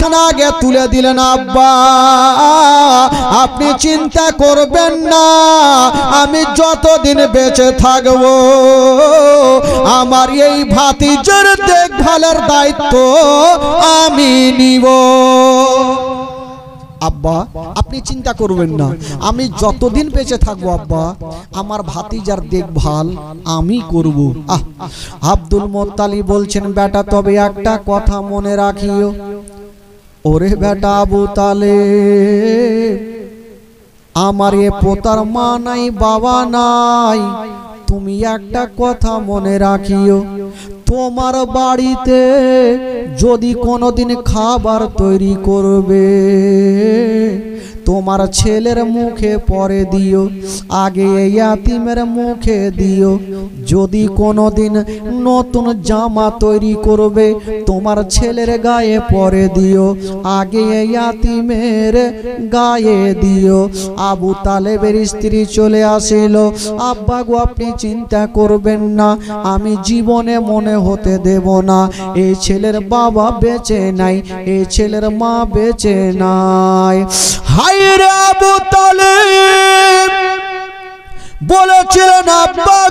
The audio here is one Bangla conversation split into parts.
মাথাখানা আগে তুলে দিলেন, আব্বা আপনি চিন্তা করবেন না, আমি যতদিন বেঁচে থাকব আমার এই ভাতিজার দেখভালের দায়িত্ব আমি নিব। আব্বা আপনি চিন্তা করবেন না, আমি যতদিন বেঁচে থাকবো আব্বা আমার ভাতিজার দেখভাল আমি করব। আব্দুল মুত্তালিব বলছেন, বেটা তবে একটা কথা মনে রাখিও, ওরে বেটা আবু তালেব, আমার এ পোতার মা নাই বাবা নাই, তুমি একটা কথা মনে রাখিও, তোমার বাড়িতে যদি কোনোদিন খাবার তৈরি করবে তোমার ছেলের মুখে পরে দিও, আগে ইয়াতিমের মুখে দিও। যদি কোনোদিন নতুন জামা তৈরি করবে তোমার ছেলের গায়ে পরে দিও, আগে ইয়াতিমের গায়ে দিও। আবু তালেবের স্ত্রী চলে আসিল, আব্বা গো আপনি চিন্তা করবেন না, আমি জীবনে মনে হতে দেব না এই ছেলের বাবা বেঁচে নাই, এই ছেলের মা বেঁচে নাই। হায়রে আবু তালেব বলেছিলেন, আব্বা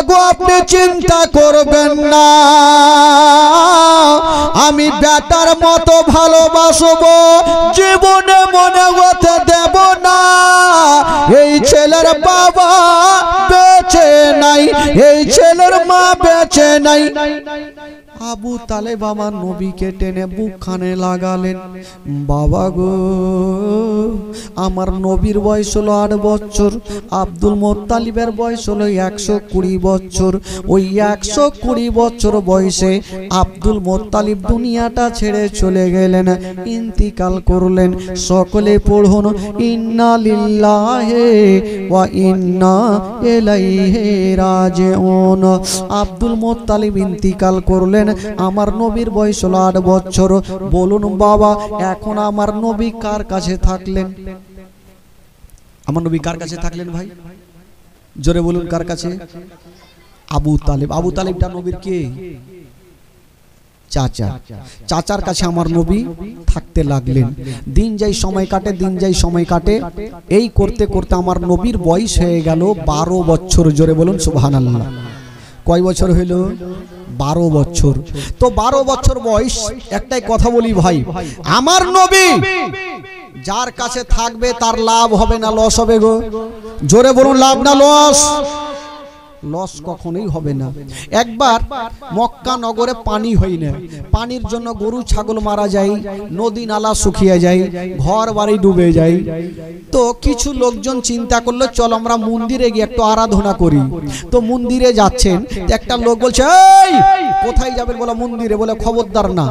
গো আপনি চিন্তা করবেন না, আমি বেটার মতো ভালোবাসবো, জীবনে মনে হতে দেব না এই ছেলের বাবা বেঁচে নাই, এই ছেলের মা বেঁচে নাই। আবু তালেব আমার নবীকে টেনে বুকখানে লাগালেন, বাবা গো আমার নবীর বয়স হলো 8 বছর, আব্দুল মুত্তালিবের বয়স হলো 120 বছর। ওই 120 বছর বয়সে আব্দুল মুত্তালিব দুনিয়াটা ছেড়ে চলে গেলেন, ইন্তিকাল করলেন। সকলে পড়ুন, ইন্না লিল্লাহি ওয়া ইন্না ইলাইহি রাজিউন। আব্দুল মুত্তালিব ইন্তিকাল করলেন, আমার নবীর বয়স হলো 8 বছর। বলুন বাবা এখন আমার নবী কার কাছে থাকলেন? আমার নবী কার কাছে থাকলেন ভাই? জোরে বলুন কার কাছে? আবু তালেব। আবু তালেবটা নবীর কে? চাচা। চাচার কাছে আমার নবী থাকতে লাগলেন। দিন যাই সময় কাটে, দিন যাই সময় কাটে, এই করতে করতে আমার নবীর বয়স হয়ে গেল 12 বছর। জোরে বলুন সুবহানাল্লাহ। কয় বছর হইল? 12 বছর। তো 12 বছর বয়স, একটাই কথা বলি ভাই, আমার নবী যার কাছে থাকবে তার লাভ হবে না লস হবে গো? জোরে বলুন লাভ না লস? লস কখনোই হবে না। একবার মক্কা নগরে পানি হয় না, পানির জন্য গরু ছাগল মারা যায়, নদী নালা শুকিয়ে যায়, ঘর বাড়ি ডুবে যায়। তো কিছু লোকজন চিন্তা করলো চল আমরা মন্দিরে গিয়ে একটু আরাধনা করি। তো মন্দিরে যাচ্ছেন, একটা লোক বলছে এই কোথায় যাবেন? বলে মন্দিরে। বলে খবরদার না,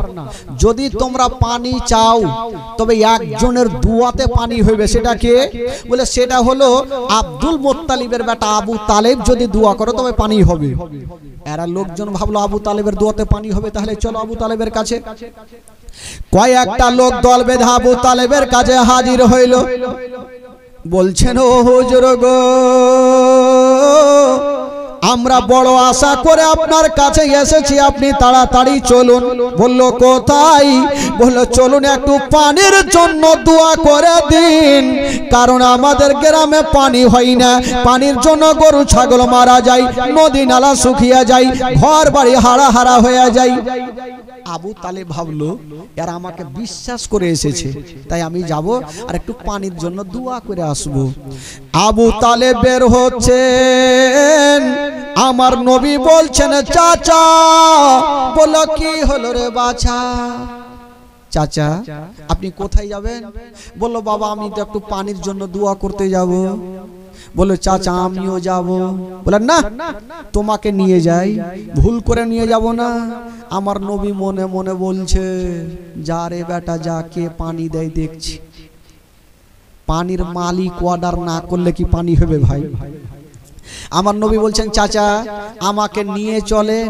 যদি তোমরা পানি চাও তবে একজনের দুয়াতে পানি হইবে। সেটা কে? বলে সেটা হলো আব্দুল মুত্তালিবের বেটা আবু তালেব যদি দোয়া করো তবে পানি হবে। এরা লোকজন ভাবলো আবু তালেবের দোয়াতে পানি হবে, তাহলে চলো আবু তালেবের কাছে। কয়েকটা লোক দল বেঁধে আবু তালেবের কাছে হাজির হইল। বলছেন ও হুজুর গো, আমরা বড় আশা করে আপনার কাছে এসেছি, আপনি তাড়াতাড়ি চলুন। বলল কোথায়? বলল চলুন একটু পানির জন্য দোয়া করে দিন, কারণ আমাদের গ্রামে পানি হয় না, পানির জন্য গরু ছাগল মারা যায়, নদী নালা শুকিয়ে যায়, ঘর বাড়ি হারা হারা হয়ে যায়। আবু তালেব ভাবলো এরা আমাকে বিশ্বাস করে এসেছে, তাই আমি যাব আর একটু পানির জন্য দোয়া করে আসব। আবু তালেব বের হচ্ছেন, আমার নবী বলছেন চাচা। বলো কি হলো রে বাছা? চাচা আপনি কোথায় যাবেন? বললো বাবা আমি তো একটু পানির জন্য দোয়া করতে যাব। বলে চাচা আমিও যাব। বলেন না তোমাকে নিয়ে যাই, ভুল করে নিয়ে যাব না। আমার নবী মনে মনে বলছে যা রে বেটা যা, কে পানি দেয় দেখছি। পানির মালিক অর্ডার না করলে কি পানি হবে ভাই? আমার নবী বলছেন চাচা আমাকে নিয়ে চলেন,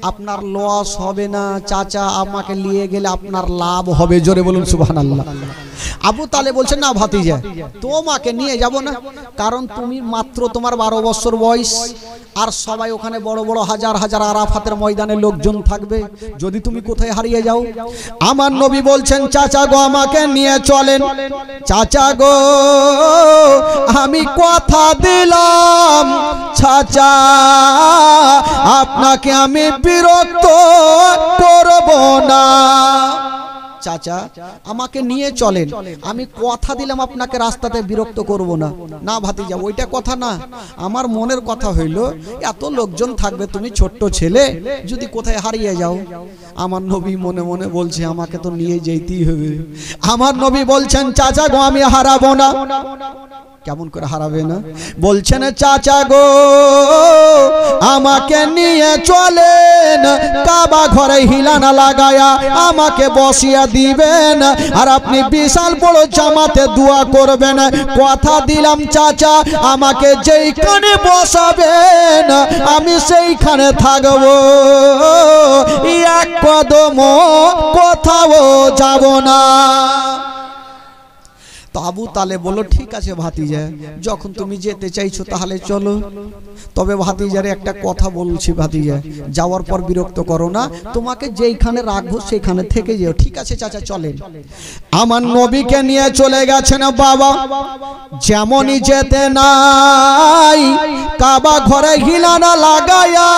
আপনার লস হবে না, চাচা আমাকে নিয়ে গেলে আপনার লাভ হবে। জোরে বলুন সুবহানাল্লাহ। আবু তালেব বলছেন না ভাতিজা তোমাকে নিয়ে যাব না, কারণ তুমি মাত্র তোমার 12 বছর বয়স, আর সবাই ওখানে বড় বড় হাজার হাজার আরাফাতের ময়দানে লোকজন থাকবে, যদি তুমি কোথায় হারিয়ে যাও। আমার নবী বলছেন চাচা গো আমাকে নিয়ে চলেন। চাচা গো আমি কথা দিলাম চাচা আপনাকে আমি বিরক্ত করব না। চাচা আমাকে নিয়ে চলেন, আমি কথা দিলাম আপনাকে রাস্তাতে বিরক্ত করব না। না ভাতিজা ওইটা কথা না, আমার মনের কথা হইল এত লোকজন থাকবে, তুমি ছোট্ট ছেলে, যদি কোথায় হারিয়ে যাও। আমার নবী মনে মনে বলছে আমাকে তো নিয়ে যেতেই হবে। আমার নবী বলছেন চাচা গো আমি হারাবো না। কেমন করে হারাবে না? বলছেন চাচা গো আমাকে নিয়ে চলেন, কাবা ঘরে হিলানা লাগায়া আমাকে বসিয়া দিবেন, আর আপনি বিশাল বড় জামাতে দোয়া করবেন। কথা দিলাম চাচা আমাকে যেইখানে বসাবেন আমি সেইখানে থাকবো, এক কদম কোথাও যাব না। তো আবু তালেব বলল ঠিক আছে ভাতিজা, যখন তুমি যেতে চাইছো তাহলে চলো। তবে ভাতিজারে একটা কথা বলছি ভাতিজা, যাওয়ার পর বিরক্ত করো না, তোমাকে যেইখানে রাখবো সেখানে থেকে যেও। ঠিক আছে চাচা চলেন। আমার নবীকে নিয়ে চলে গেছেন বাবা, যেমনই যেতে নাই কাবা ঘরে হিলানা লাগায়া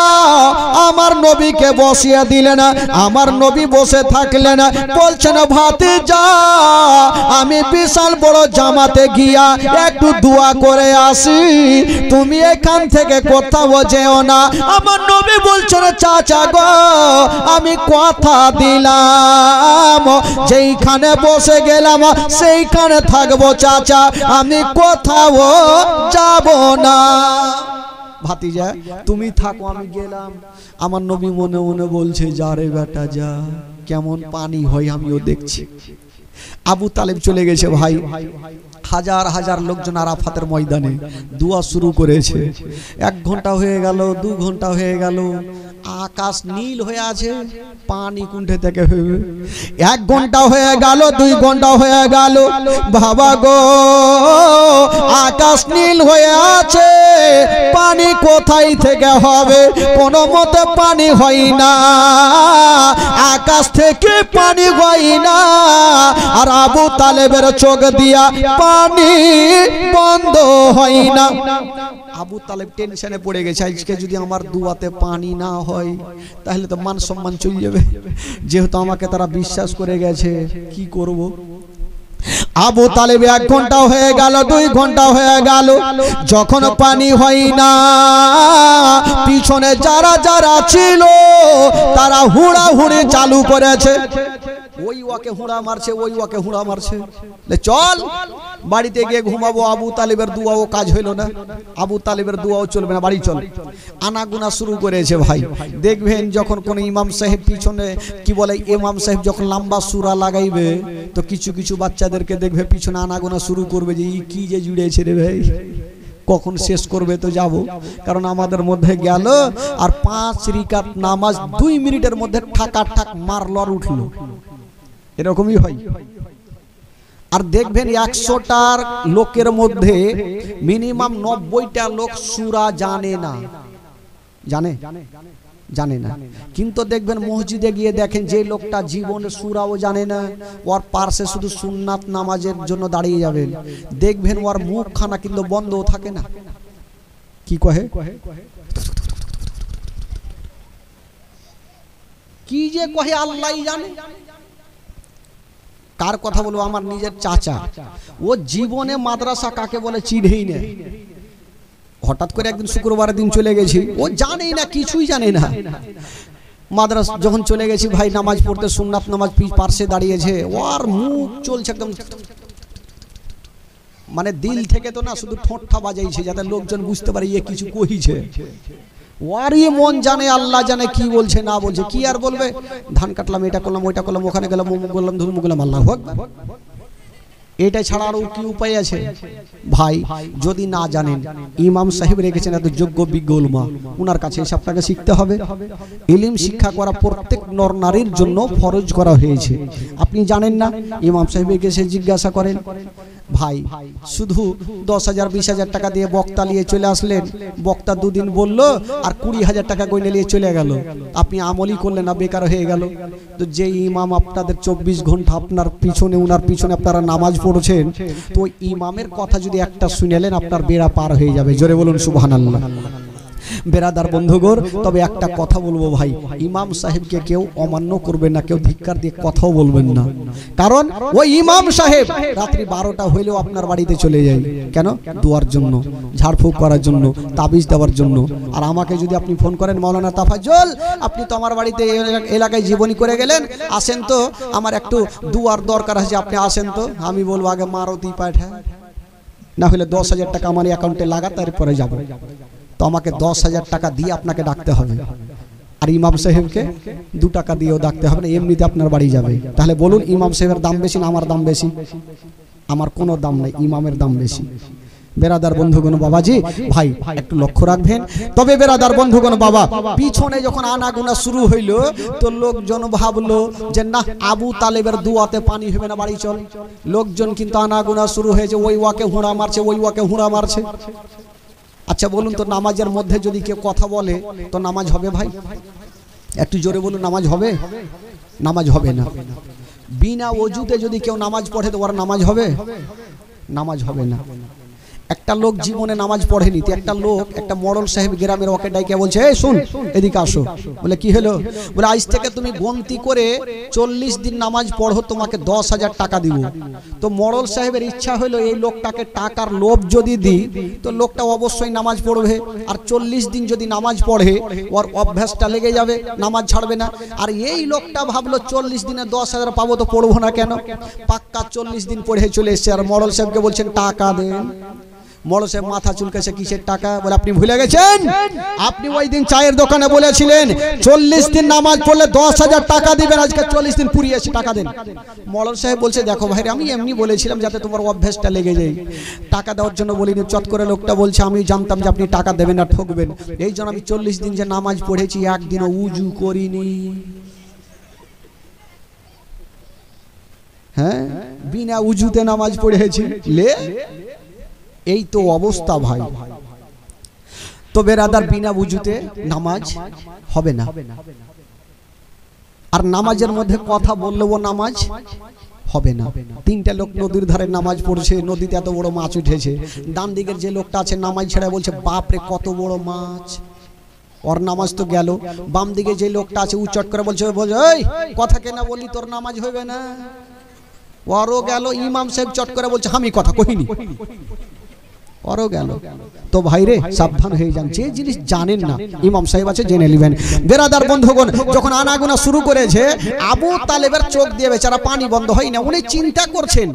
আমার নবীকে বসিয়ে দিলেন। আমার নবী বসে থাকলেন, বলছেন ভাতিজা আমি বিশাল বড় জামাতে গিয়া একটু দোয়া করে আসি, তুমি এখান থেকে কোথাও যেও না। আমার নবী বলছেন চাচা গো আমি কথা দিলাম যেইখানে বসে গেলাম সেইখানে থাকবো চাচা, আমি কোথাও যাব না। ভাতিজা তুমি থাকো আমি গেলাম। আমার নবী মনে মনে বলছে যা রে বেটা যা, কেমন পানি হয় আমিও দেখছি। আবু তালেব চলে গেছে ভাই, হাজার হাজার লোকজন আরাফাতের ময়দানে দোয়া শুরু করেছে। 1 ঘন্টা হয়ে গেল, 2 ঘন্টা হয়ে গেল, আকাশ নীল হয়ে আছে, পানি কুণ্ঠে থেকে হবে। 1 ঘন্টা হয়ে গেল, 2 ঘন্টা হয়ে গেল, বাবা গো আকাশ নীল হয়ে আছে, পানি কোথায় থেকে হবে? কোনো মতে পানি হয় না, আকাশ থেকে পানি হয় না, আর আবু তালেবের চোখ দিয়া পানি বন্ধ হয় না। আবু তালেব টেনশনে পড়ে গেছে, আজকে যদি আমার দুয়াতে পানি না হয় তাহলে তো মান সম্মান চলে যাবে, যেহেতু আমাকে তারা বিশ্বাস করে গেছে, কি করব? আবু তালেব 1 ঘন্টা হয়ে গেল, 2 ঘন্টা হয়ে গেল, যখন পানি হয় না পিছনে যারা যারা ছিল তারা হুড়াহুড়ি চালু করেছে। ওই ওকে হুড়া মারছে, ওই ওকে হুড়া মারছে, চল বাড়িতে গিয়ে ঘুমাবো। আবু তালেবের দুয়াও কাজ হইল না, আবু তালেবের দুয়াও চলবে না, বাড়ি চল। আনাগুনা শুরু করেছে ভাই। দেখবেন যখন কোন ইমাম সাহেব পিছনে কি বলে, ইমাম সাহেব যখন লম্বা সূরা লাগাইবে তো কিছু কিছু বাচ্চাদেরকে দেখবে পিছনে আনাগুনা শুরু করবে যে কি যে জুড়েছে রে ভাই, কখন শেষ করবে তো যাব। কারণ আমাদের মধ্যে গেল আর 5 রিকাত নামাজ 2 মিনিটের মধ্যে ঠাকা ঠাক মারলো আর উঠলো, এরকমই হয়। আর দেখবেন 100টার লোকের মধ্যে মিনিমাম 90টা লোক সূরা জানে না, জানে না। কিন্তু দেখবেন মসজিদে গিয়ে দেখেন যে লোকটা জীবনে সূরাও জানে না, ওর পাশে শুধু সুন্নাত নামাজের জন্য দাঁড়িয়ে যাবেন, দেখবেন ওর মুখখানা কিন্তু বন্ধও থাকে না। কি কহে, কি যে কহে আল্লাহই জানে। কার কথা বলবো? আমার নিজের চাচা, ও জীবনে মাদ্রাসা কাকে বলে চিনেই না। হঠাৎ করে একদিন শুক্রবারের দিন চলে গেছি, ও জানেই না, কিছুই জানে না। মাদ্রাসা যখন চলে গেছি ভাই নামাজ পড়তে, সুন্নাত নামাজ পাশে দাঁড়িয়েছে, ওর মুখ চলছে একদম, মানে দিল থেকে তো না, শুধু ঠোঁটটা বাজাইছে যাতে লোকজন বুঝতে পারে ইয়ে কিছু কহিছে। ওরই মন জানে, আল্লাহ জানে কি বলছে না বলছে। কি আর বলবে, ধান কাটলাম, এটা করলাম, ওইটা করলাম, ওখানে গেলাম, অমুক করলাম, ধুমুক করলাম, আল্লাহু আকবার। এটা ছাড়া আরও কি উপায় আছে ভাই? যদি না জানেন, ইমাম সাহেব রেখেছেন এত যোগ্য বিজ্ঞ উলমা, ওনার কাছে এসব টাকা শিখতে হবে। ইলম শিক্ষা করা প্রত্যেক নর নারীর জন্য ফরজ করা হয়েছে। আপনি জানেন না, ইমাম সাহেবকে এসে জিজ্ঞাসা করেন। ভাই শুধু 10,000 20,000 টাকা দিয়ে বক্তা নিয়ে চলে আসলেন, বক্তা দুদিন বলল আর 20,000 টাকা গয়না নিয়ে চলে গেল, আপনি আমলই করলেন না, বেকার হয়ে গেল। তো যে ইমাম আপনাদের 24 ঘন্টা আপনার পিছনে, উনার পিছনে আপনারা নামাজ পড়ছেন, তো ইমামের কথা যদি একটা শুনেলেন আপনার বেড়া পার হয়ে যাবে। জোরে বলুন সুবহানাল্লাহ। বেরাদার বন্ধুগণ, তবে একটা কথা বলবো ভাই, ইমাম সাহেবকে কেউ অমান্য করবেন না, কেউ ধিক্কার দিয়ে কথাও বলবেন না। কারণ ওই ইমাম সাহেব রাত্রি 12টা হইলেও আপনার বাড়িতে চলে যায়। কেন? দুয়ার জন্য, ঝাড়ফুঁক করার জন্য, তাবিজ দেওয়ার জন্য। আর আমাকে যদি আপনি ফোন করেন, মাওলানা তাফাজ্জল আপনি তো আমার বাড়িতে এলাকায় জীবনী করে গেলেন, আসেন তো, আমার একটু দুয়ার দরকার আছে, আপনি আসেন তো। আমি বলবো আগে মারুতি পাঠা, না হলে 10,000 টাকা আমার অ্যাকাউন্টে লাগা, তারপরে যাবো। তো আমাকে 10,000 টাকা দিয়ে আপনাকে ডাকতে হবে, আর ইমাম সাহেবকে 2 টাকা দিয়েও ডাকতে হবে না, এমনিতে আপনার বাড়ি যাবে। তাহলে বলুন, ইমাম সাহেবের দাম বেশি না আমার দাম বেশি? আমার কোনো দাম নাই, ইমামের দাম বেশি। বেরাদার বন্ধুগণ বাবাজি, ভাই একটু লক্ষ্য রাখবেন। তবে বেরাদার বন্ধুগণ বাবা, পিছনে যখন আনাগোনা শুরু হইল, তো লোকজন ভাবলো যে না, আবু তালেবের দুয়াতে পানি হবে না, বাড়ি চল। লোকজন কিন্তু আনাগোনা শুরু হয়েছে, ওই ওয়াকে হুঁড়া মারছে, ওই ওয়াকে হুঁড়া মারছে। আচ্ছা বলুন তো, নামাজের মধ্যে যদি কেউ কথা বলে তো নামাজ হবে ভাই? একটু জোরে বলুন, নামাজ হবে? নামাজ হবে না। বিনা ওযুতে যদি কেউ নামাজ পড়ে তো ওর নামাজ হবে? নামাজ হবে না। একটা লোক জীবনে নামাজ পড়েনি, তো একটা লোক, একটা মডল সাহেব গ্রামের ওকে ডাইকে বলছে, এই শুন এদিকে আসো। বলে কি হলো? বলে আজ থেকে তুমি গন্তি করে 40 দিন নামাজ পড়ো, তোমাকে 10,000 টাকা দিব। তো মডল সাহেবের ইচ্ছা হলো এই লোকটাকে টাকার লোভ যদি দিই, তো লোকটা অবশ্যই নামাজ পড়বে। আর 40 দিন যদি নামাজ পড়ে ওর অভ্যাসটা লেগে যাবে, নামাজ ছাড়বে না। আর এই লোকটা ভাবলো 40 দিনে 10,000 পাবো, তো পড়বো না কেন? পাক্কা 40 দিন পড়ে চলে এসছে। আর মডল সাহেবকে বলছেন টাকা দেন। মডল সাহেব মাথা চুলকেছে, কিসের টাকা? বলে আপনি ভুলে গেছেন, আপনি ওই দিন চায়ের দোকানে বলেছিলেন 40 দিন নামাজ পড়লে 10,000 টাকা দিবেন, আজকে 40 দিন পুরিয়েছে, টাকা দেন। মডল সাহেব বলছে, দেখো ভাই, আমি এমনি বলেছিলাম যাতে তোমার অভ্যাসটা লেগে যায়, টাকা দেওয়ার জন্য বলিনি। চট করে লোকটা বলছে, আমি জানতাম যে আপনি টাকা দেবেন না, ঠকবেন, এই জন্য আমি 40 দিন যে নামাজ পড়েছি একদিনও উজু করিনি। হ্যাঁ, বিনা উজুতে নামাজ পড়েছি। লে এই তো অবস্থা ভাই। তো বেরাদার, বিনা উযুতে নামাজ হবে না। আর নামাজের মধ্যে কথা বললেও নামাজ হবে না। 3টা লোক নদীর ধারে নামাজ পড়ছে, নদীতে এত বড় মাছ উঠেছে। ডান দিকের যে লোকটা আছে নামাজ ছেড়ে বলছে, বাপরে কত বড় মাছ, ওর নামাজ তো গেল। বাম দিকে যে লোকটা আছে উচট করে বলছে, এই কথা কেনা বলি, তোর নামাজ হবে না, ওরও গেল। ইমাম সাহেব চট করে বলছে, আমি কথা কহিনি, ওরও গেল। তো ভাইরে সাবধান হয়ে যান, যে জিনিস জানেন না ইমাম সাহেব আছে জেনে নেবেন। বেরাদার বন্ধুগণ, যখন আনাগোনা শুরু করেছে, আবু তালেবের চোখ দিয়ে বেচারা পানি বন্ধ হয় না। উনি চিন্তা করছেন,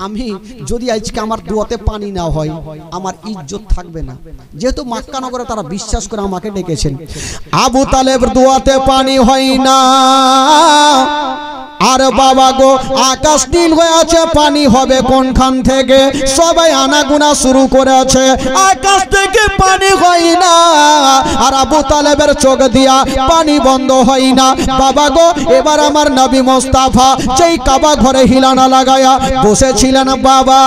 আমি যদি আজকে আমার দুয়াতে পানি না হয় আমার ইজ্জত থাকবে না। যেহেতু মক্কা নগরে তারা বিশ্বাস করে আমাকে ডেকেছেন। আবু তালেব দুয়াতে পানি হয় না, আর বাবা গো আকাশ নীল হয়ে আছে, পানি হবে কোনখান থেকে? সবাই আনাগোনা শুরু করেছে, আকাশ থেকে পানি হয় না, আর আবু তালেবের চোখ দিয়া পানি বন্ধ হয় না। বাবা গো, এবার আমার নবী মোস্তাফা যেই কাবা ঘরে হিলানা লাগায়া বসেছিলেন, বাবা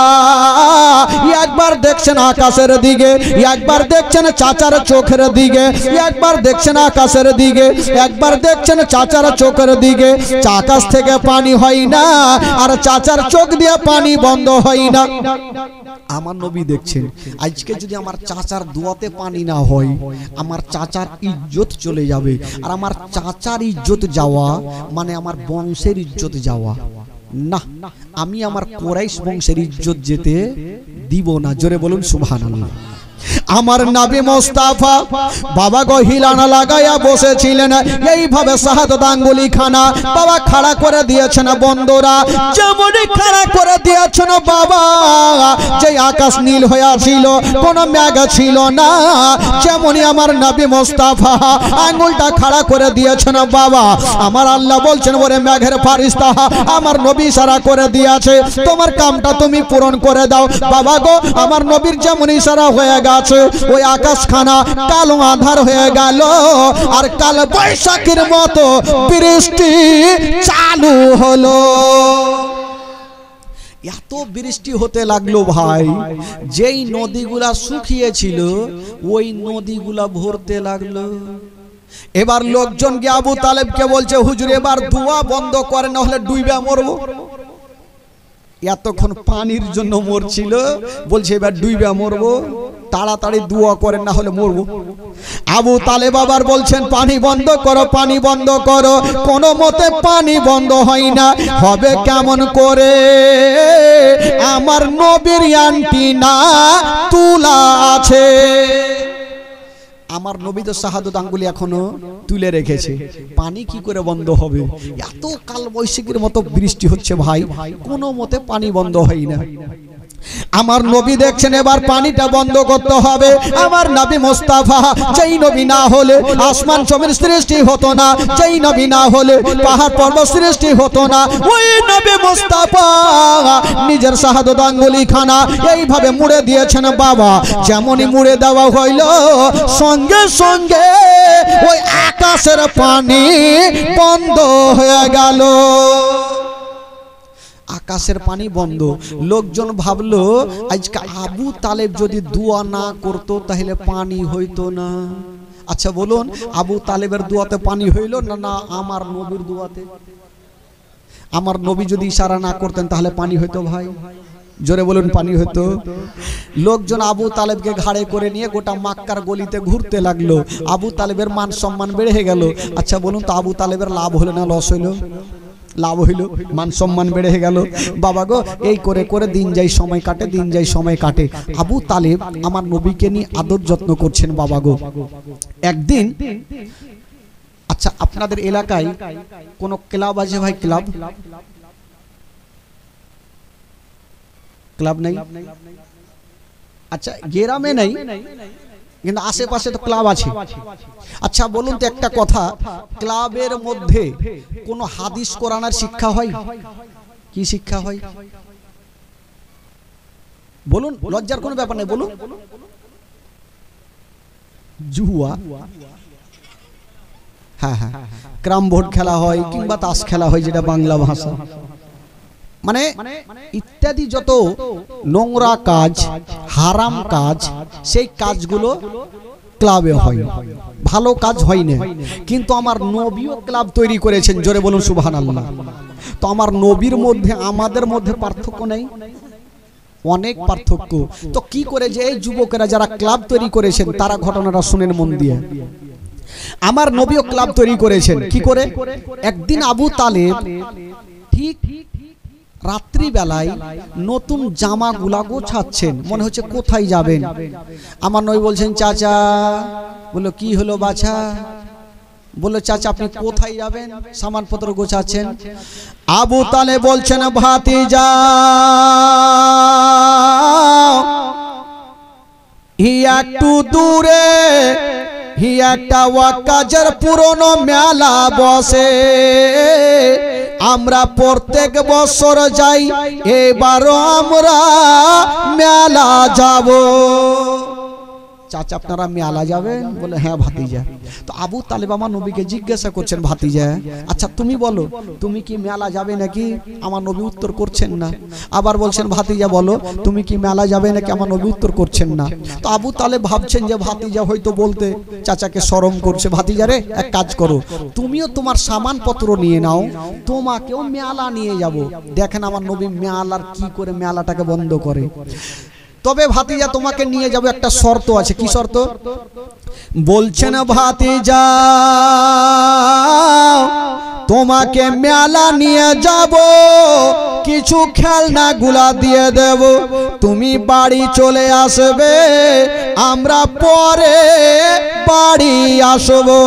একবার দেখছেন আকাশের দিকে, একবার দেখছেন চাচার চোখের দিকে, একবার দেখছেন আকাশের দিকে, একবার দেখছেন চাচার চোখের দিকে। আকাশ থেকে পানি হয় না, আর চাচার চোখ দিয়ে পানি বন্ধ হয় না। আমার নবী দেখছেন, আজকে যদি আমার চাচার দুয়াতে পানি না হয়, আমার চাচার ইজ্জত চলে যাবে। আর আমার চাচার ইজ্জত যাওয়া মানে আমার বংশের ইজ্জত যাওয়া। না, আমি আমার কুরাইশ বংশের ইজ্জত যেতে দিব না। জোরে বলুন সুবহানাল্লাহ। আমার নবী মুস্তাফা বাবা গো হিলানা লাগায়া বসেছিলেন, এইভাবে শাহাদাত আঙ্গুলি খানা বাবা খাড়া করে দিয়েছেন। বন্ধুরা যেমনই খাড়া করে দিয়েছেন বাবা, যে আকাশ নীল হয়ে ছিল, কোনো মেঘ ছিল না, যেমনই আমার নবী মুস্তাফা আঙ্গুলটা খাড়া করে দিয়েছেন বাবা, আমার আল্লাহ বলছেন ওরে মেঘের ফারিস্তা আমার নবী ইশারা করে দিয়েছে, তোমার কামটা তুমি পূরণ করে দাও। বাবা গো আমার নবীর যেমন ইশারা হয়ে গেছে, ওই আকাশখানা কালো আধার হয়ে গেল, আর কাল বৈশাখীর মতো বৃষ্টি চালু হলো। এত বৃষ্টি হতে লাগলো ভাই, যেই নদীগুলা শুকিয়েছিল ওই নদীগুলা ভরতে লাগলো। এবার লোকজন গিয়ে আবু তালেবকে বলছে, হুজুর এবার দোয়া বন্ধ করে, না হলে ডুবে মরবো। এতক্ষণ পানির জন্য মরছিল, বলছে এবার ডুবে মরবো, তাড়াতাড়ি দোয়া করেন না হলে মরবো। আবু তালেব আবার বলছেন পানি বন্ধ করো, পানি বন্ধ করো। কোনো মতে পানি বন্ধ হয় না, হবে কেমন করে? আমার নবীর অ্যান্টিনা তুলা আছে, আমার নবী তো শাহাদাত আঙ্গুলি এখনো তুলে রেখেছে, পানি কি করে বন্ধ হবে? এত কাল বৈশাখীর মতো বৃষ্টি হচ্ছে ভাই, কোনো মতে পানি বন্ধ হয় না। আমার নবী দেখছেন এবার পানিটা বন্ধ করতে হবে। আমার নবী মুস্তাফা, যেই নবী না হলে আসমান জমিন সৃষ্টি হতো না, যেই নবী না হলে পাহাড় পর্বত সৃষ্টি হতো না, ওই নবী মুস্তাফা নিজের শাহাদাত আঙ্গুলি খানা এইভাবে মুড়ে দিয়েছেন বাবা। যেমনই মুড়ে দেওয়া হইল, সঙ্গে সঙ্গে ওই আকাশের পানি বন্ধ হয়ে গেল। আকাশের পানি বন্ধ। লোকজন ভাবলো আজকে আবু তালেব যদি দোয়া না করতো তাহলে পানি হইতো না। আচ্ছা বলুন, আবু তালেবের দোয়াতে পানি হইল না না আমার নবীর দোয়াতে? আমার নবী যদি ইশারা না করতেন তাহলে পানি হইতো ভাই? জোরে বলুন, পানি হতো। লোকজন আবু তালেবকে ঘাড়ে করে নিয়ে গোটা মক্কার গলিতে ঘুরতে লাগলো। আবু তালেবের মান সম্মান বেড়ে গেল। আচ্ছা বলুন তো, আবু তালেবের লাভ হলো না লস হইল? লাভ হইল, মান সম্মান বেড়ে গেল। বাবা গো এই করে করে দিন যাই সময় কাটে, দিন যাই সময় কাটে। আবু তালেব আমার নবীকে নিয়ে আদর যত্ন করছেন বাবা গো। একদিন, আচ্ছা আপনাদের এলাকায় কোন ক্লাব আছে ভাই? ক্লাব ক্লাব নাই? আচ্ছা গ্রামে নাই, কিন্তু আশেপাশে তো ক্লাব আছে। আচ্ছা বলুন তো একটা কথা, ক্লাবের মধ্যে কোন হাদিস কোরআনের শিক্ষা হয়? কি শিক্ষা হয় বলুন? লজ্জার কোনো ব্যাপার নেই, বলুন। জুয়া, হ্যাঁ হ্যাঁ, ক্যারাম বোর্ড খেলা হয় কিংবা তাস খেলা হয়, যেটা বাংলা ভাষা। মানে ইত্যাদি যত নোংরা কাজ, হারাম কাজ, সেই কাজগুলো ক্লাবে হয়, ভালো কাজ হয় না। কিন্তু আমার নবীও ক্লাব তৈরি করেছেন, জোরে বলুন সুবহানাল্লাহ। তো আমার নবীর মধ্যে আমাদের মধ্যে পার্থক্য নেই? অনেক পার্থক্য। তো কি করে যে এই যুবকেরা যারা ক্লাব তৈরি করেছেন, তারা ঘটনাটা শুনেন মন দিয়ে। আমার নবীও ক্লাব তৈরি করেছেন। কি করে? একদিন আবু তালেব ঠিক রাত্রি বেলায় নতুন জামা গুলা গোছাচ্ছেন, মনে হচ্ছে কোথায় যাবেন। আমার নবী বলছেন চাচা। বললো কি হলো বাছা? বললো চাচা আপনি কোথায় যাবেন? সামানপত্র গোছাচ্ছেন। আবু তালেব বলছেন ভাতিজা একটু দূরে একটা ওয়াকাজের পুরনো মেলা বসে, আমরা প্রত্যেক বছর যাই, এবারও আমরা মেলা যাব। চাচা আপনারা মেলা যাবেন? বলে হ্যাঁ ভাতিজা। তো আবু তালেব আমার নবীকে জিজ্ঞাসা করছেন, ভাতিজা আচ্ছা তুমি বলো, তুমি কি মেলা যাবে নাকি? আমার নবী উত্তর করছেন না। আবার বলছেন ভাতিজা বলো, তুমি কি মেলা যাবে নাকি? আমার নবী উত্তর করছেন না। তো আবু তালেব ভাবছেন যে ভাতিজা হয়তো বলতে চাচাকে শরম করছে। ভাতিজা রে, এক কাজ করো, তুমিও তোমার সামানপত্র নিয়ে নাও, তোমাকেও মেলা নিয়ে যাব। দেখেন আমার নবী মেলার কি করে মেলাটাকে বন্ধ করে। তবে ভাতিজা তোমাকে নিয়ে যাব, একটা শর্ত আছে। কি শর্ত? বলছেন ভাতিজা তোমাকে মেলা নিয়ে যাব, কিছু খেলনাগুলা দিয়ে দেব, তুমি বাড়ি চলে আসবে, আমরা পরে বাড়ি আসবো।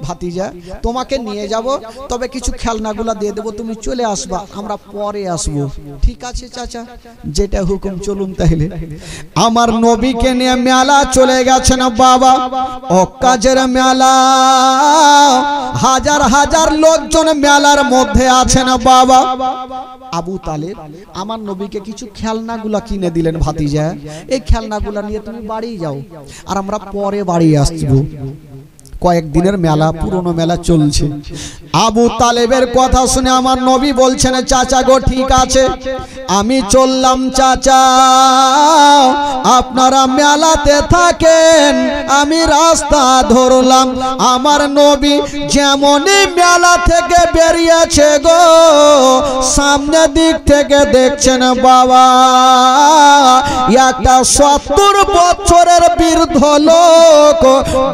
ভাতিজা তোমাকে নিয়ে যাব, তবে কিছু খেলনাগুলা দিয়ে দেবো, তুমি চলে আসবা, আমরা পরে আসবো। ঠিক আছে চাচা, যেটা হুকুম, চলুন তাহলে। আমার নবীকে নিয়ে মেলা চলে গেছেন বাবা, অক্কাজের মেলা, হাজার হাজার লোকজন মেলার মধ্যে আছেন বাবা। আবু তালেব আমার নবীকে কিছু খেলনাগুলা কিনে দিলেন, ভাতিজা এই খেলনাগুলা নিয়ে তুমি বাড়ি যাও, আর আমরা পরে বাড়ি আসবো। কয়েকদিনের মেলা, পুরনো মেলা চলছে। আবু তালেবের কথা শুনে আমার নবী বলছেন, চাচা গো ঠিক আছে, আমি চললাম চাচা, আপনারা মেলাতে থাকেন, আমি রাস্তা ধরলাম। আমার নবী যেমনই মেলা থেকে বেরিয়েছে গো, সামনের দিক থেকে দেখছেন বাবা একটা 70 বছরের বৃদ্ধ লোক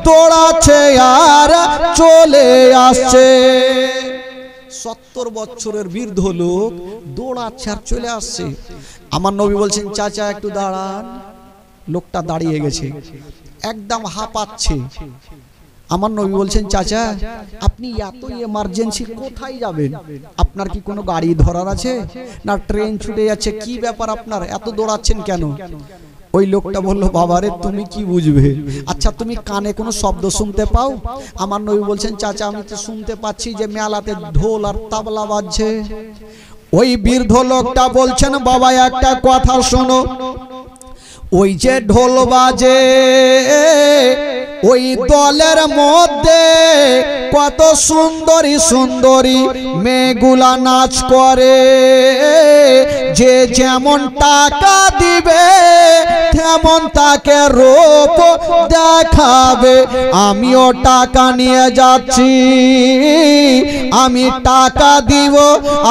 দৌড়াচ্ছে আর চলে আসছে। 70 বছরের বৃদ্ধ লোক দৌড়াচ্ছে আর চলে আসছে। আমার নবী বলছেন, চাচা একটু দাঁড়ান। লোকটা দাঁড়িয়ে গেছে, একদম হাঁপাচ্ছে। আমার নবী বলছেন, চাচা আপনি এত এমার্জেন্সি কোথায় যাবেন? আপনার কি কোনো গাড়ি ধরার আছে, না ট্রেন ছুটে যাচ্ছে, কি ব্যাপার আপনার, এত দৌড়াচ্ছেন কেন? ওই লোকটা বলল, বাবারে তুমি কি বুঝবে, আচ্ছা তুমি কানে কোনো শব্দ শুনতে পাও? আমার নবী বলছেন, চাচা আমি তো শুনতে পাচ্ছি যে মেলাতে ঢোল আর তাবলা বাজছে। ওই বৃদ্ধ লোকটা বলছেন, বাবা একটা কথা শোনো, ওই যে ঢোল বাজে ওই দলের মধ্যে কত সুন্দরী সুন্দরী মেয়েগুলা নাচ করে, যে যেমন টাকা দিবে তেমন তাকে রূপ দেখাবে। আমিও টাকা নিয়ে যাচ্ছি, আমি টাকা দিব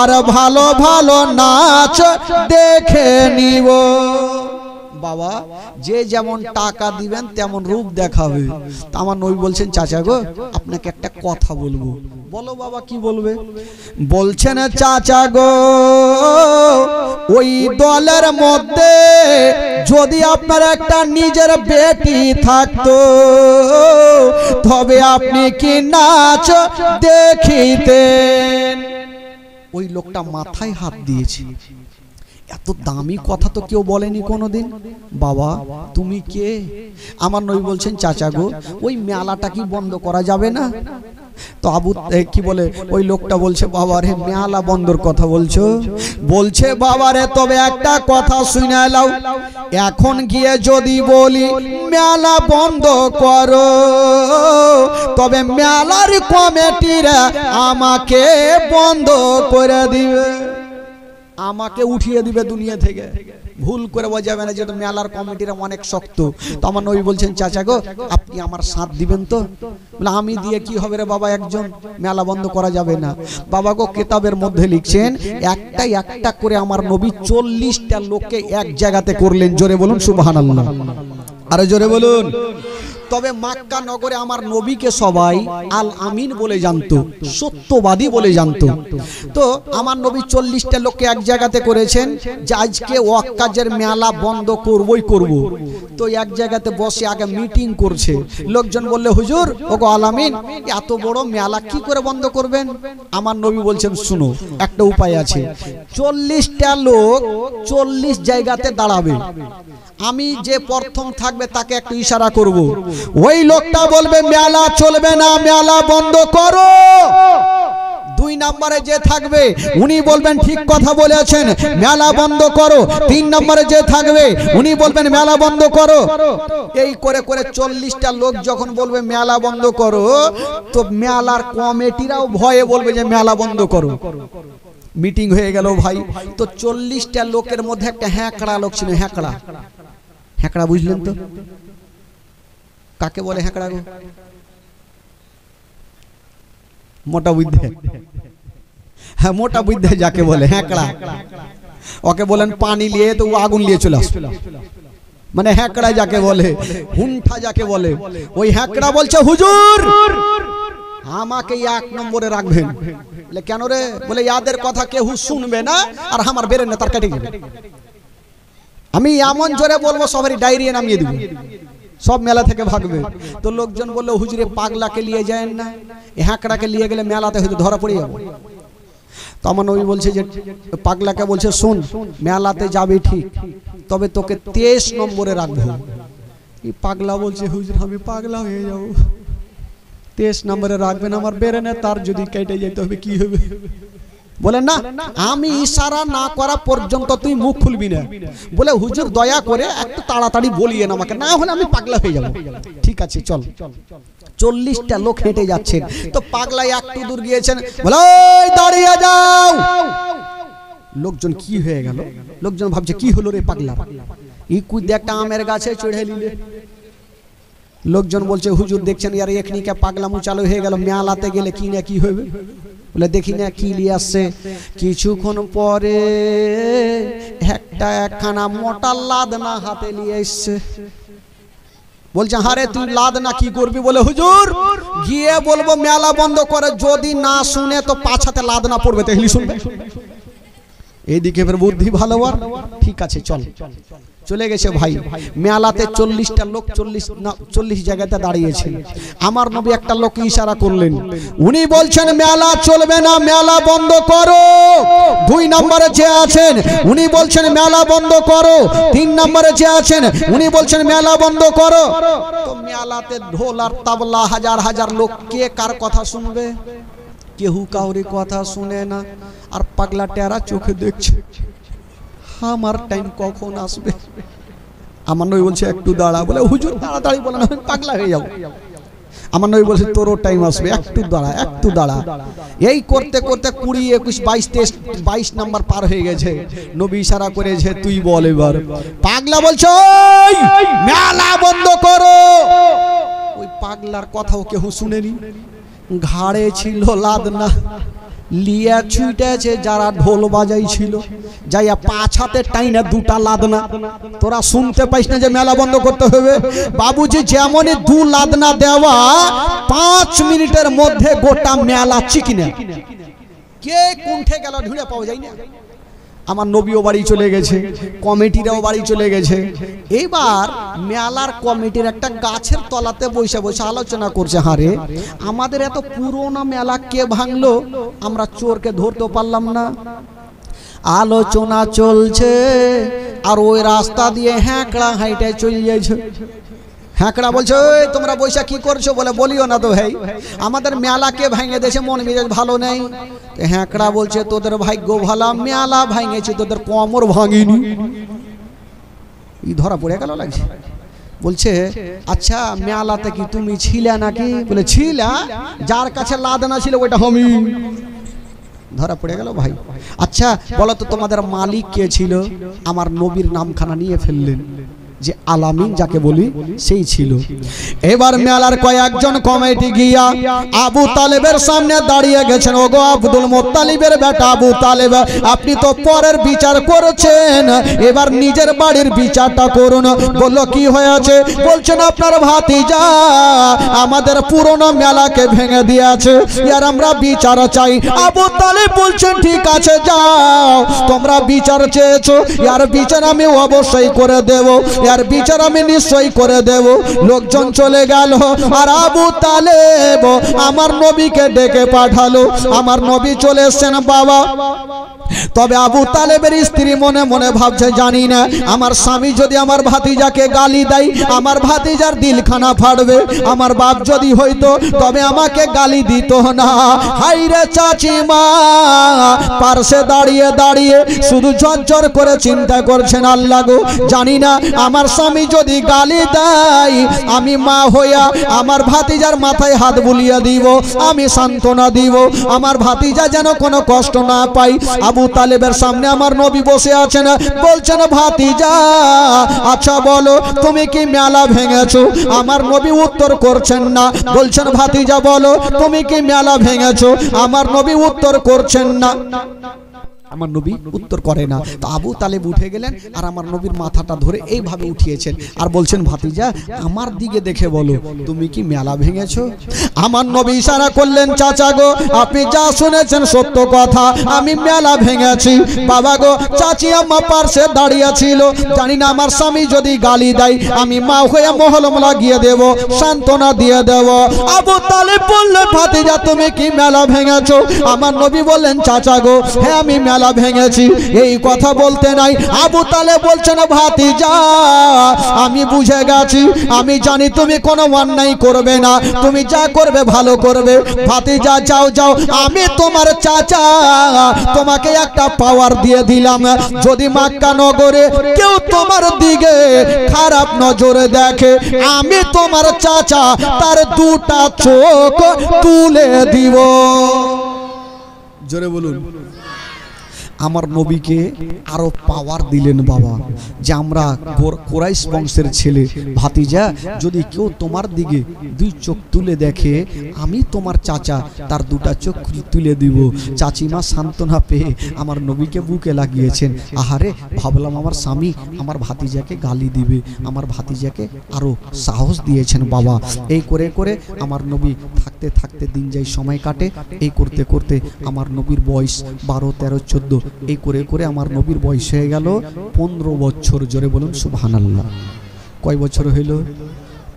আর ভালো ভালো নাচ দেখে নিব। বাবা যে যেমন টাকা দিবেন তেমন রূপ দেখাবে। আমার নবী বলছেন, চাচা গো আপনাকে একটা কথা বলবো। বলো বাবা কি বলবে? বলছেন, চাচা গো ওই দলের মধ্যে যদি আপনার একটা নিজের বেটি থাকতো, তবে আপনি কি নাচ দেখিতেন? ওই লোকটা মাথায় হাত দিয়েছে। এত দামি কথা তো কেউ বলেনি কোনোদিন। বাবা তুমি কে? আমার নবী বলছেন, চাচা গো ওই মেলাটা কি বন্ধ করা যাবে না? তো আবু কি বলে, ওই লোকটা বলছে, বাবা রে মেলা বন্ধর কথা বলছো? বলছে, বাবা রে তবে একটা কথা শুনে নাও, এখন গিয়ে যদি বলি মেলা বন্ধ করো, তবে মেলার কমিটিরা আমাকে বন্ধ করে দিবে, আমাকে উঠিয়ে দিবে দুনিয়া থেকে। ভুল করে বোঝাবে না, যেটা মেলার কমিটিরা অনেক শক্ত। তো আমার নবী বলছেন, চাচা গো আপনি আমার সাথ দিবেন তো? বলে, আমি দিয়ে কি হবে রে বাবা, একজন মেলা বন্ধ করা যাবে না। বাবা গো কিতাবের মধ্যে লিখছেন, একটা করে আমার নবী 40টা লোককে এক জায়গাতে করলেন। জোরে বলুন সুবহানাল্লাহ, আরে জোরে বলুন। তবে মক্কা নগরে আমার নবীকে সবাই আল আমিন বলে জানতো, সত্যবাদী বলে জানতো। তো আমার নবী 40টা লোককে এক জায়গাতে করেছেন যে আজকে ওয়াক্কাজের মেলা বন্ধ করবই করব। তো এক জায়গাতে বসে আগে মিটিং করছে। লোকজন বললে, হুজুর ওগো আল আমিন এত বড় মেলা কি করে বন্ধ করবেন? আমার নবী বলছেন, শুনো একটা উপায় আছে। 40টা লোক 40 জায়গাতে দাঁড়াবে, আমি যে প্রথম থাকবে তাকে একটু ইশারা করব, ওই লোকটা বলবে মেলা চলবে না, মেলা বন্ধ করো। 2 নম্বরে যে থাকবে উনি বলবেন ঠিক কথা বলেছেন, মেলা বন্ধ করো। 3 নম্বরে যে থাকবে উনি বলবেন মেলা বন্ধ করো। এই করে করে 40টা লোক যখন বলবে মেলা বন্ধ করো, তো মেলার কমিটিরাও ভয়ে বলবে যে মেলা বন্ধ করো। মিটিং হয়ে গেল ভাই। তো 40টা লোকের মধ্যে একটা হ্যাঁকড়া লোক ছিল। হ্যাঁকড়া, হ্যাঁকড়া বুঝলেন তো কাকে বলে? হ্যাঁকড়া গো মোটা বুদ্ধে, হ্যাঁ মোটা বুদ্ধে যাকে বলে হ্যাঁকড়া। ওকে বলেন পানি নিয়ে, তো ও আগুন নিয়ে চলে আসবে। মানে হ্যাঁকড়া যাকে বলে, হুন্ঠা যাকে বলে। ওই হ্যাঁকড়া বলছে, হুজুর আমাকে 1 নম্বরে রাখবেন। বলে কেন রে? বলে ইয়াদের কথা কেউ শুনবে না আর আমার বেরেন না তার কেটে যাবে। আমি এমন জোরে বলবো সবারই ডায়রিয়া নামিয়ে দিব, সব মেলা থেকে ভাগবে। তো লোকজন বললো হুজুরে পাগলাকে নিয়ে যায় না, হ্যাঁকড়াকে নিয়ে গেলে মেলাতে হয়তো ধরা পড়ে যাবো। তো আমার নবী বলছে যে পাগলাকে বলছে শোন মেলাতে যাবি ঠিক, তবে তোকে 23 নম্বরে রাখবো। এই পাগলা বলছে হুজুর আমি পাগলা হয়ে যাব, 23 নম্বরে রাখবেন, আমার বেরেনে তার যদি কেটে যেতে হবে কি হবে? বলেন না আমি ইশারা না করা পর্যন্ত তুই মুখ খুলবি না। বলে হুজুর দয়া করে একটু তাড়াতাড়ি বলিয়েন আমাকে, না হলে আমি পাগলা হয়ে যাব। ঠিক আছে চল। 40টা লোক হেঁটে যাচ্ছেন, তো পাগলা একটু দূর গিয়েছেন, বলে ওই দাঁড়িয়ে যাও। লোকজন কি হয়ে গেল? লোকজন ভাবছে কি হলো রে পাগলা, ই কুইদে একটা আমের গাছে চড়ে নিলে। লোকজন বলছে হুজুর দেখছেন ইয়ার এখনিকে পাগলামু চালু হয়ে গেল, মেলাতে গেলে কি না কি হবে। বলে দেখি না কি নিয়ে আসছে। কিছুক্ষণ পরে একখানা মোটা লাদনা হাতে নিয়ে এসছে। বলছে হারে তুই লাদনা কি করবি? বলে হুজুর গিয়ে বলবো মেলা বন্ধ করে, যদি না শুনে তো পাছাতে লাদনা পড়বে, তাহলে শুনবে। এইদিকে ফের বুদ্ধি ভালো। ঠিক আছে চল। চলে গেছে ভাই। মেলাতে 40টা লোক 40 জায়গাতে দাঁড়িয়েছে। আমার নবী একটা লোককে ইশারা করলেন, উনি বলছেন মেলা চলবে না, মেলা বন্ধ করো। 2 নম্বরে যে আছেন উনি বলছেন মেলা বন্ধ করো। 3 নম্বরে যে আছেন উনি বলছেন মেলা বন্ধ করো। তো মেলাতে ঢোল আর তাবলা হাজার হাজার লোক, কে কার কথা শুনবে? কেউ কাউরি কথা শুনে না। আর পাগলা টেরা চোখে দেখছে আমার টাইম কখন আসবে। আমার নবী বলছে একটু দাঁড়া। বলে হুজুর তাড়াতাড়ি বলেন আমি পাগলা হয়ে যাব। আমার নবী বলছে তোরও টাইম আসবে, একটু দাঁড়া একটু দাঁড়া। এই করতে করতে 20, 21, 22, 22 নাম্বার পার হয়ে গেছে। নবী ইশারা করেছে তুই বল এবার। পাগলা বলছে মেলা বন্ধ করো। ওই পাগলার কথাও কেউ শুনেনি। ঘাড়ে ছিল লাদনা, লিয়া ছুটেছে যারা ঢোল বাজাইছিল, যাইয়া পাছাতে টাইনা 2টা লাদনা। তোরা শুনতে পাইস না যে মেলা বন্ধ করতে হবে? বাবুজি যেমনই 2 লাদনা দেওয়া, 5 মিনিটের মধ্যে গোটা মেলা চিকিনা। কে কুণ্ঠে গেল ঢুঁড়ে পাওয়া যায় না। আমার নবীও বাড়ি চলে গেছে, কমিটিরাও বাড়ি চলে গেছে। এবার মেলার কমিটির একটা গাছের তলাতে বসে বসে আলোচনা করছে, হারে আমাদের এত পুরোনো মেলা কে ভাঙলো, আমরা চোরকে ধরতে পারলাম না। আলোচনা চলছে আর ওই রাস্তা দিয়ে হ্যাঁকড়া হাইটে চলে যাইছে। হ্যাঁকড়া বলছে ওই তোমরা বৈশা কি করছো? বলে বলিও না তো ভাই, আমাদের মেলাকে ভেঙে দিয়েছে, মন মেজাজ ভালো নেই। হ্যাঁকড়া বলছে তোদের ভাগ্য ভালো, মেলা ভেঙেছে তোদের কোমর ভাঙিনি। ই ধরা পড়ে গেল লাগছে। বলছে আচ্ছা মেলাতে কি তুমি ছিলে নাকি? বলে ছিলা, যার কাছে লাদনা ছিল ওইটা আমি। ধরা পড়ে গেল ভাই। আচ্ছা বলো তো তোমাদের মালিক কে ছিল? আমার নবীর নামখানা নিয়ে ফেললেন, যে আলামিন যাকে বলি সেই ছিল। এবার মেলার কয়েকজন কমিটি গিয়া আবু তালেবের সামনে দাঁড়িয়ে গেছেন। ওগো আব্দুল মুত্তালিবের বেটা আবু তালেব, আপনি তো পরের বিচার করেছেন, এবার নিজের বাড়ির বিচারটা করুন। বলল কি হয়েছে? বলছেন আপনার ভাতিজা আমাদের পুরনো মেলাকে ভেঙে দিয়েছে, আর আমরা বিচার চাই। আবু তালেব বলছেন ঠিক আছে যাও, তোমরা বিচার চেয়েছো, আর বিচার আমি অবশ্যই করে দেব, আর বিচার আমি নিশ্চয়ই করে দেব। লোকজন চলে গেল আর আবু তালেব আমার নবীকে ডেকে পাঠালো। আমার নবী চলে এসেছেন বাবা। তবে আবু তালেবের স্ত্রী মনে মনে ভাবছে জানি না আমার স্বামী যদি আমার ভাতিজাকে গালি দেয় আমার ভাতিজার দিলখানা ফাটবে, আমার বাপ যদি হইতো তবে আমাকে গালি দিত না। হাইরে চাচিমা পার্শ্বে দাঁড়িয়ে দাঁড়িয়ে শুধু ঝরঝর করে চিন্তা করছেন, আল্লাহ গো জানি না আমার স্বামী যদি গালি দেয় আমি মা হইয়া আমার ভাতিজার মাথায় হাত বুলিয়ে দিব, আমি সান্ত্বনা দিব, আমার ভাতিজা যেন কোনো কষ্ট না পাই। আবু তালেবের সামনে আমার নবী বসে আছেন, বলছেন ভাতিজা আচ্ছা বলো তুমি কি মেলা ভেঙেছো? আমার নবী উত্তর করছেন না, বলছেন ভাতিজা বলো তুমি কি মেলা ভেঙেছো? আমার নবী উত্তর করছেন না। আমার নবী উত্তর করে না। তো আবু তালেব উঠে গেলেন আর আমার নবীর মাথাটা ধরে এইভাবে উঠিয়েছেন আর বলছেন, ভাতিজা আমার দিকে দেখে বলো তুমি কি মেলা ভেঙেছো? আমার নবী ইশারা করলেন, চাচা গো আপনি যা শুনেছেন সত্য কথা, আমি মেলা ভেঙেছি। বাবা গো, চাচি আম্মা পাশে দাঁড়িয়ে ছিল, জানি না আমার স্বামী যদি গালি দেয় আমি মা হয়ে মহলম লাগিয়ে দেব, সান্ত্বনা দিয়ে দেব। আবু তালেব বললেন, ভাতিজা তুমি কি মেলা ভেঙেছো? আমার নবী বললেন, চাচা গো হ্যাঁ আমি মেলা ভেঙেছি। এই কথা বলতে নাই আবু তালেব বলছেন, ভাতিজা আমি বুঝে গেছি, আমি জানি তুমি কোনো অন্যায় করবে না, তুমি যা করবে ভালো করবে। ভাতিজা যাও যাও, আমি তোমার চাচা, তোমাকে একটা পাওয়ার দিয়ে দিলাম, যদি মক্কা নগরে কেউ তোমার দিকে খারাপ নজরে দেখে আমি তোমার চাচা তার দুটা চোখ তুলে দিব। জোরে বলুন। আমার নবীকে আরো পাওয়ার দিলেন বাবা, যে আমরা কুরাইশ বংশের ছেলে, ভাতিজা যদি কেউ তোমার দিকে দুই চোখ তুলে দেখে আমি তোমার চাচা তার দুটা চোখ তুলে দিব। চাচিমা সান্ত্বনা পেয়ে আমার নবীকে বুকে লাগিয়েছেন। আহারে ভাবলাম আমার স্বামী আমার ভাতিজাকে গালি দিবে, আমার ভাতিজাকে আরো সাহস দিয়েছেন বাবা। এই করে করে আমার নবী থাকতে থাকতে দিন যায়, সময় কাটে। এই করতে করতে আমার নবীর বয়স 12, 13, 14, এই করে করে আমার নবীর বয়স হয়ে গেল 15 বছর। জোরে বলুন সুবহানাল্লাহ। কয় বছর হইল?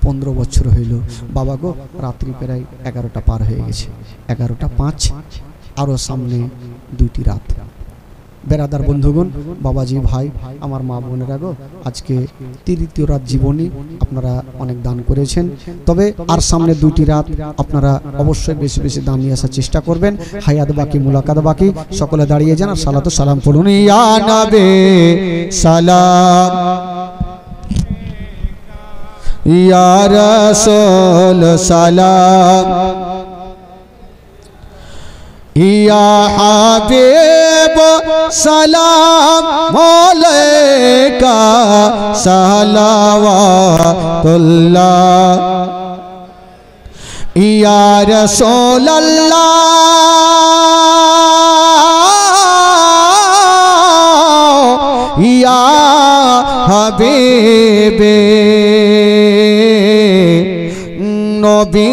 15 বছর হইল। বাবা গো, রাত্রি প্রায় 11টা পার হয়ে গেছে, 11টা 5, আরো সামনে 2টি রাত। বেরাদার বন্ধুগণ, বাবাজি ভাই, আমার মা বোনেরা গো, আজকে তৃতীয় রাত জীবনী আপনারা অনেক দান করেছেন, তবে আর সামনে 2টি রাত আপনারা অবশ্যই বেশি বেশি দান নিয়ে আসার চেষ্টা করবেন। হায়াত বাকি, মুলাকাত বাকি। সকলে দাঁড়িয়ে যান আর সালাত ও সালাম পড়ুন। ইয়া নবী সালাম, ইয়া রাসূল সালাম, ইয়া হাবিব সালাম আলাইকা সালাওয়াতুল্লাহ, ইয়া রাসূলুল্লাহ, ইয়া হাবিবে নবী।